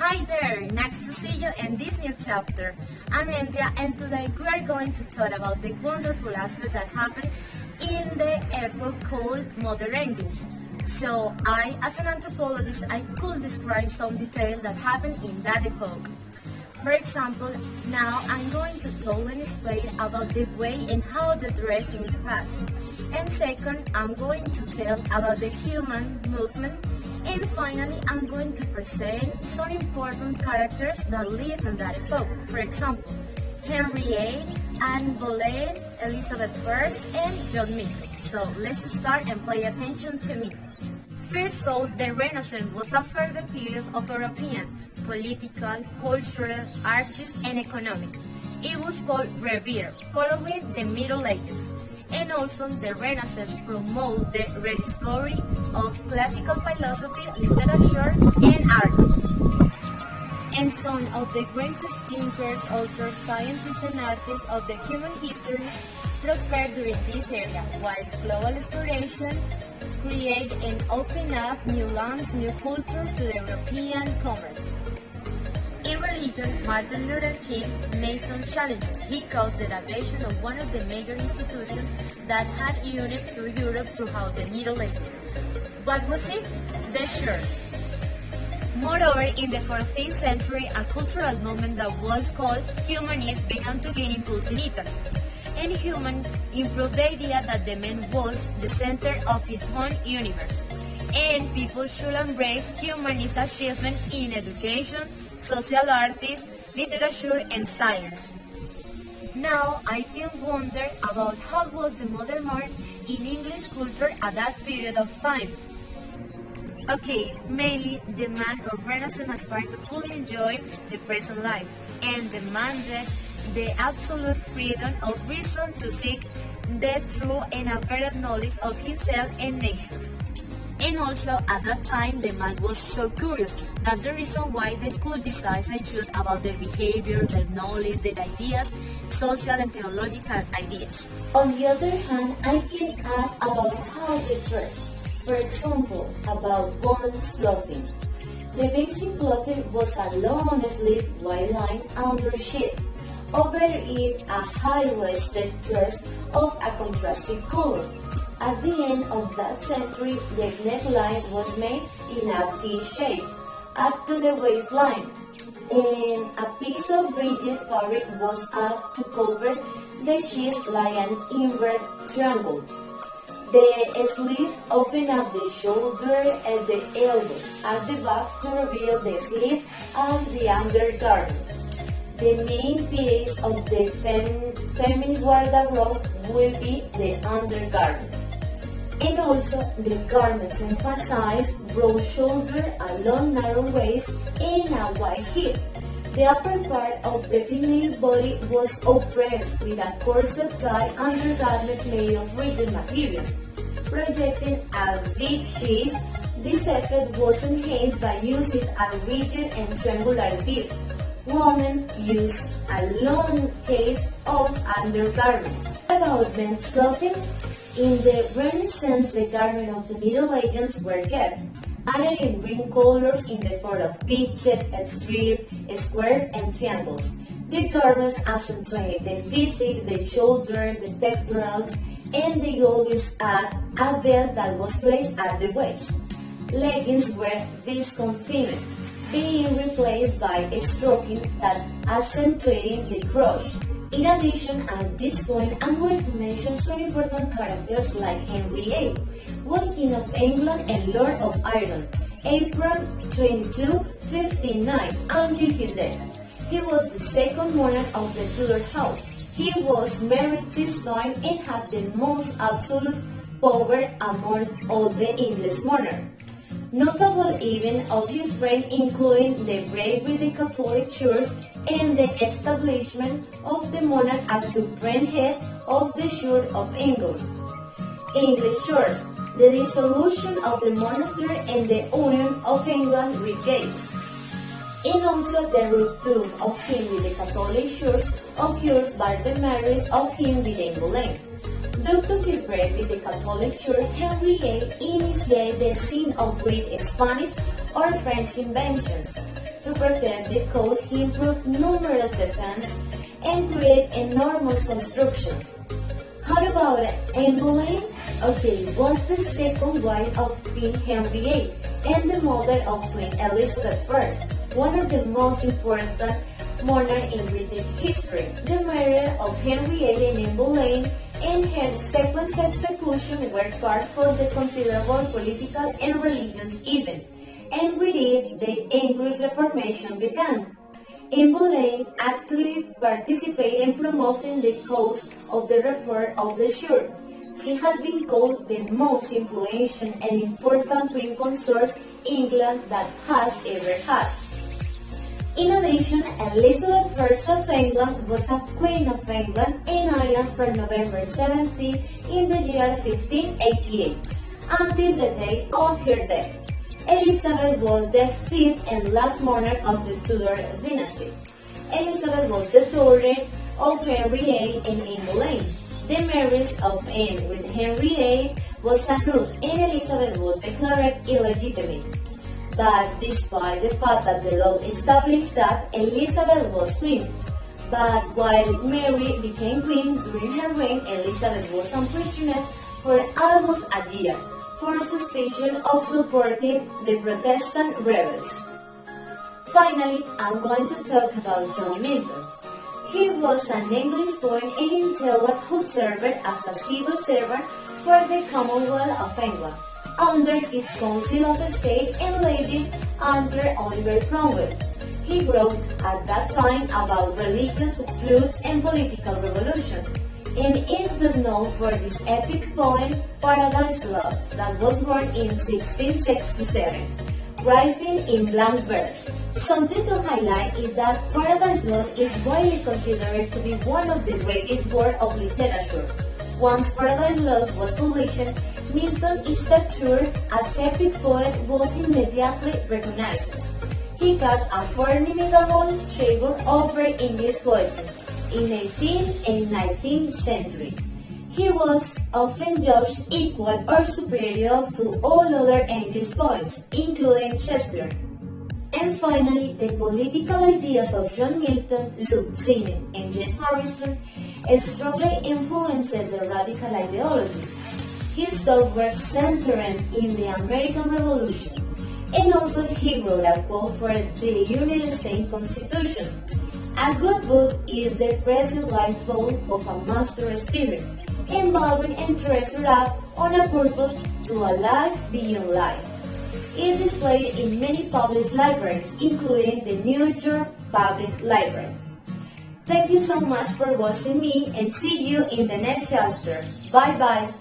Hi there, nice to see you in this new chapter. I'm Andrea and today we are going to talk about the wonderful aspect that happened in the epoch called Modern English. So as an anthropologist, I could describe some details that happened in that epoch. For example, now I'm going to tell and explain about the way and how they dress in the past. And second, I'm going to tell about the human movement. And finally, I'm going to present some important characters that lived in that epoch. For example, Henry VIII, Anne Boleyn, Elizabeth I, and John Milton. So let's start and pay attention to me. First of all, the Renaissance was a further period of European, political, cultural, artistic, and economic. It was called Revere, following the Middle Ages. And also, the Renaissance promoted the rediscovery of classical philosophy, literature, and artists. And some of the greatest thinkers, authors, scientists, and artists of the human history prospered during this era, while global exploration created and opened up new lands, new culture to the European commerce. In religion, Martin Luther King made some challenges. He caused the derivation of one of the major institutions that had united to Europe throughout the Middle Ages. What was it? The church. Moreover, in the 14th century, a cultural movement that was called humanism began to gain impulse in Italy. And human improved the idea that the man was the center of his own universe. And people should embrace humanist achievement in education, social arts, literature, and science. Now, I can wonder about how was the modern art in English culture at that period of time. Okay, mainly the man of Renaissance aspired to fully enjoy the present life and demanded the absolute freedom of reason to seek the true and apparent knowledge of himself and nature. And also, at that time, the man was so curious. That's the reason why they could decide and choose about their behavior, their knowledge, their ideas, social and theological ideas. On the other hand, I can add about how they dress. For example, about women's clothing. The basic clothing was a long sleeve white line undershirt. Over it, a high-waisted dress of a contrasting color. At the end of that century, the neckline was made in a V shape, up to the waistline, and a piece of rigid fabric was added to cover the chest like an inverted triangle. The sleeves opened up the shoulder and the elbows at the back to reveal the sleeve and the undergarment. The main piece of the feminine wardrobe will be the undergarment. And also, the garments emphasize broad shoulder, a long narrow waist, and a wide hip. The upper part of the female body was oppressed with a corset tie undergarment made of rigid material, projecting a big chest. This effect was enhanced by using a rigid and triangular weave. Women used a long cape of undergarments. About men's clothing, in the Renaissance, the garments of the Middle Ages were kept, added in green colors in the form of pitched, strip, squares, and triangles. The garments accentuated the physique, the shoulder, the pectorals, and they always had a belt that was placed at the waist. Leggings were discontinued, being replaced by a stocking that accentuated the crotch. In addition, at this point, I'm going to mention some important characters like Henry VIII, was King of England and Lord of Ireland, April 22, 1509, until his death. He was the second monarch of the Tudor house. He was married 6 times and had the most absolute power among all the English monarchs. Notable events of his reign include the break with the Catholic Church and the establishment of the monarch as supreme head of the Church of England. English Church, the dissolution of the monastery and the union of England with Gates. And also the rupture of him with the Catholic Church occurs by the marriage of him with Anne Boleyn. Due to his break with the Catholic Church, Henry VIII initiated the scene of great Spanish or French inventions. to protect the coast, he improved numerous defenses and created enormous constructions. How about Anne Boleyn? Okay, was the second wife of King Henry VIII and the mother of Queen Elizabeth I, one of the most important monarchs in British history. The murder of Henry VIII and Anne Boleyn and her second execution were part of the considerable political and religious event, and with it the English Reformation began. Anne Boleyn actively participated in promoting the cause of the reform of the church. She has been called the most influential and important queen consort England that has ever had. In addition, Elizabeth I of England was a Queen of England and Ireland from November 17 in the year 1588 until the day of her death. Elizabeth was the fifth and last monarch of the Tudor dynasty. Elizabeth was the daughter of Henry VIII and Anne Boleyn. The marriage of Anne with Henry VIII was annulled and Elizabeth was declared illegitimate. But despite the fact that the law established that Elizabeth was queen, but while Mary became queen during her reign, Elizabeth was imprisoned for almost a year for suspicion of supporting the Protestant rebels. Finally, I'm going to talk about John Milton. He was an English-born and intellectual who served as a civil servant for the Commonwealth of England under his Council of State and later under Oliver Cromwell. He wrote at that time about religious feuds and political revolution, and is best known for this epic poem Paradise Lost that was born in 1667, written in blank verse. Something to highlight is that Paradise Lost is widely considered to be one of the greatest works of literature. Once Paradise Lost was published, Milton's stature as epic poet was immediately recognized. He cast a formidable shadow over English poetry in 18th and 19th centuries. He was often judged equal or superior to all other English poets, including Shakespeare. And finally, the political ideas of John Milton, Luke Sidney, and James Harrison strongly influenced the radical ideologies. His thoughts were centered in the American Revolution, and also he wrote a quote for the United States Constitution. A good book is the precious lifeblood of a master spirit, involving and treasured up on a purpose to a life beyond life. It is displayed in many public libraries, including the New York Public Library. Thank you so much for watching me and see you in the next chapter. Bye bye.